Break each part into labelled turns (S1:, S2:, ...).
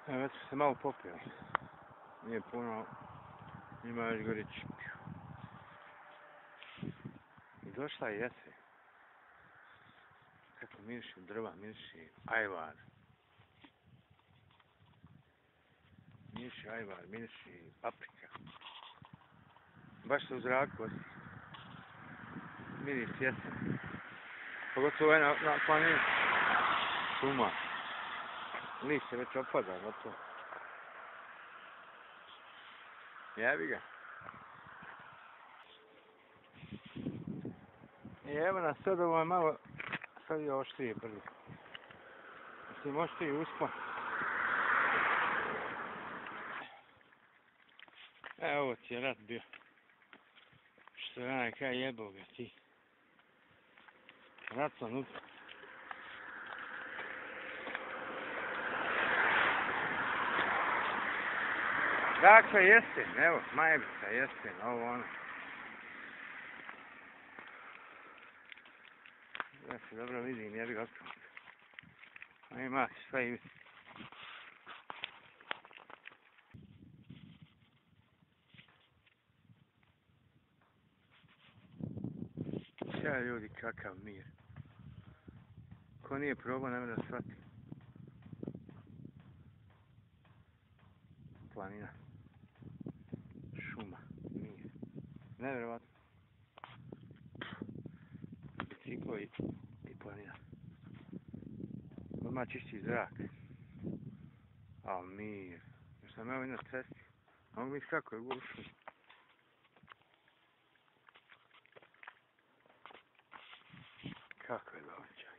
S1: Evo, već smo se malo popili. Nije puno, ima još gorići. I došla je jesen. Kako miriši drva, miriši ajvar. Miriši ajvar, miriši paprika. Baš se u zraku osjeća. Miris jesen. Pogotovo je na planini. Šuma. List se već opada, gotovo. Jebi ga. I evo nas sad ovo je malo, sad je oštrije brzo. Mislim, oštrije uspon. Evo, ovo ti je rat bio. Što je onaj kaj jebao ga ti. Rat sam upao. Dakle, jesen, evo, Majevica, jesen, ovo ono. Ja se dobro vidim, jebi ga otkrilo. A ima sve i... Šta ljudi, kakav mir. Ko nije probao, ne može da shvati. Planina. Šuma, mir. Nevjerovatno. Biciklo i planina. Odmah čisti zrak. A mir. Još sam evo i na cesti. Mogu biti kako je u šumi. Kako je dobro, čak.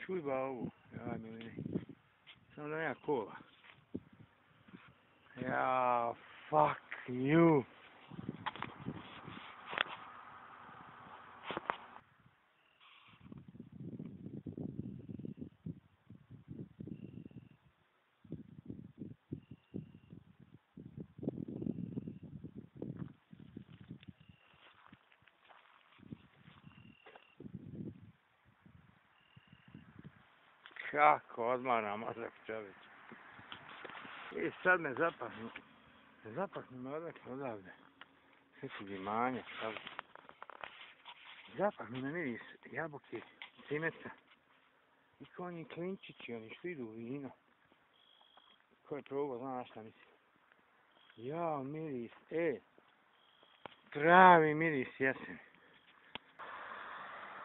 S1: Čuj ba ovu. Jaj, milini. Samo da nema kola. Ja, fuck you. Kako odmaram mozak, čovječ. I sad me zapahnu. Zapahnu me odavde. Sve su dimanje, sad. Zapahnu me miris jabuke, cimeta. I ko oni klinčići, oni što idu u vino. Ko je probao, zna šta mislim. Jao, miris, pravi miris jesen.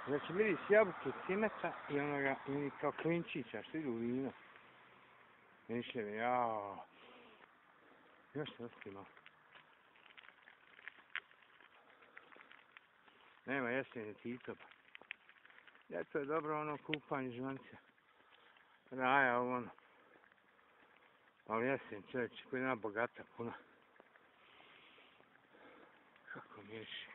S1: Znači miris jabuke, cimeta i onoga, ili kao klinčića što idu u vino. Mišljevi, jao. Još se oskri malo. Nema jeseni titoba. Ljeto je dobro ono kupanje žvanca. Raja ovo ono. Ali jesen čovječ koji nema bogata puna. Kako miriši.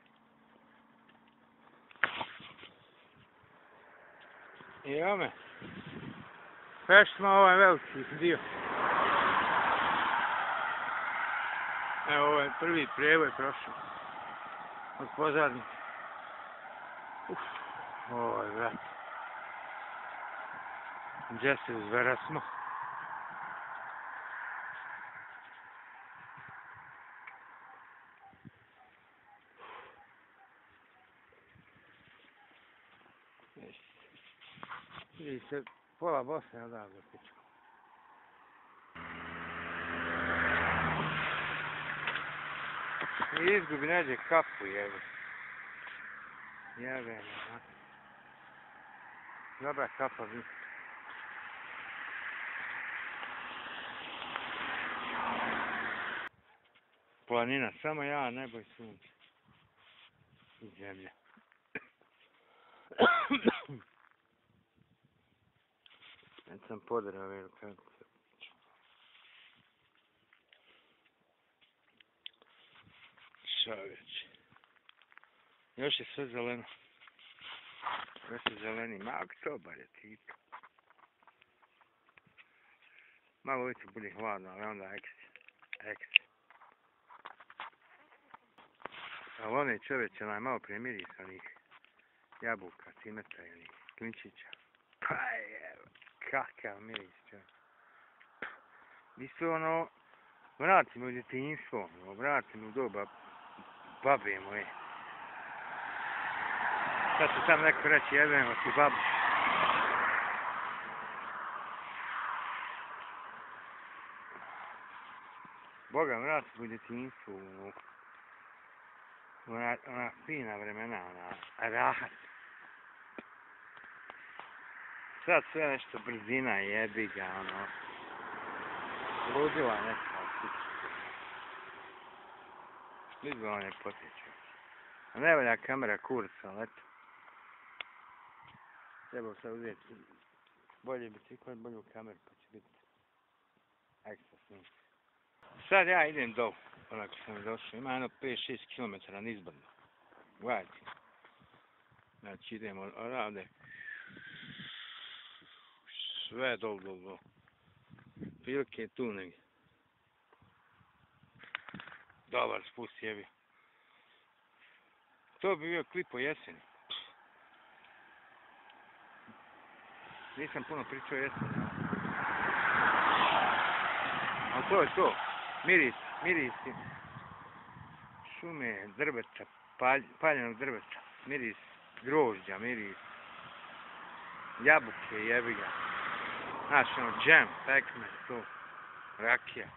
S1: I evo me. Prešli smo ovaj veliki dio. Evo ovo je prvi prijevoj prošao. Od pozadnje. Ovo je vrat. Gdje se uzvera smo. Vidi se pola Bosne odavde pičku. I izgubi neđe kapu jebe. Jebe, ne. Dobra kapa bi. Planina, samo ja, nebo i sunce. I zemlja. Već sam podrao veliku kako se piču. Čovječ. Još je sve zeleno. Još je zeleni. Ma oktobar je tito. Malo uvijek bude hladno, ali onda ekstra. Ali onaj čovječ je malo prije mirisanih jabuka, cimeta ili klinčića. Kakav miris, čovječ. Isto ono, vrati me u djetinjstvo, vrati me u doba babe moje. Sad će tam neko reći, jebemo ti babu. Boga, vrati me u djetinjstvo, ona fina vremena, ona rahat. Sad sve nešto brzina, jebi ga, ono. Ludila neka kuća. Vidimo on je potječio. A ne valja kamera kurca, ali eto. Trebao sad uzeti bolje bicikl, bolju kameru, pa će biti ekstra snimci. Sad ja idem dolu, onako sam došao. Ima jedno 5-6 km nizbrdo. Gledajte. Znači idemo odavde. Sve dol. Prilike tu negdje. Dobar spust jebi. To bi bio klip o jeseni. Nisam puno pričao o jeseni. Ali to je to. Mirisi. Šume, drveća, paljenog drveća. Miris grožđa, miris jabuke, jebi ga. Znači ono, džem, pekmez, to, rakija.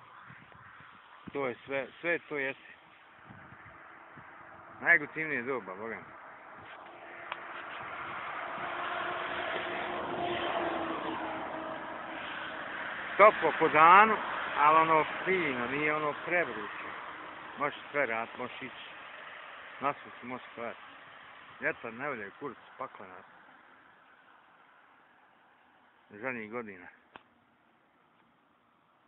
S1: To je sve to jesi. Najgotivnije doba, boga mi. Toplo po danu, ali ono fino, nije ono prevruće. Možeš sve rad, možeš ići. Nasu se može stvarati. Ljeto ne vode kurac, pakla nas. Zadnjih godina.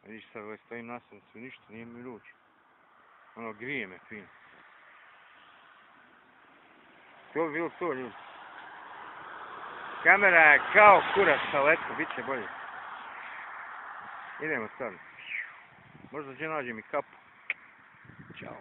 S1: Vidiš sad, ovaj stojim na suncu, ništa, nije mi ruč. Ono, grije me fino. To bi bilo to, ljudi. Kamera je kao kurac sa letom, bit će bolje. Idemo sad. Možda će nađem i kapu. Ćao.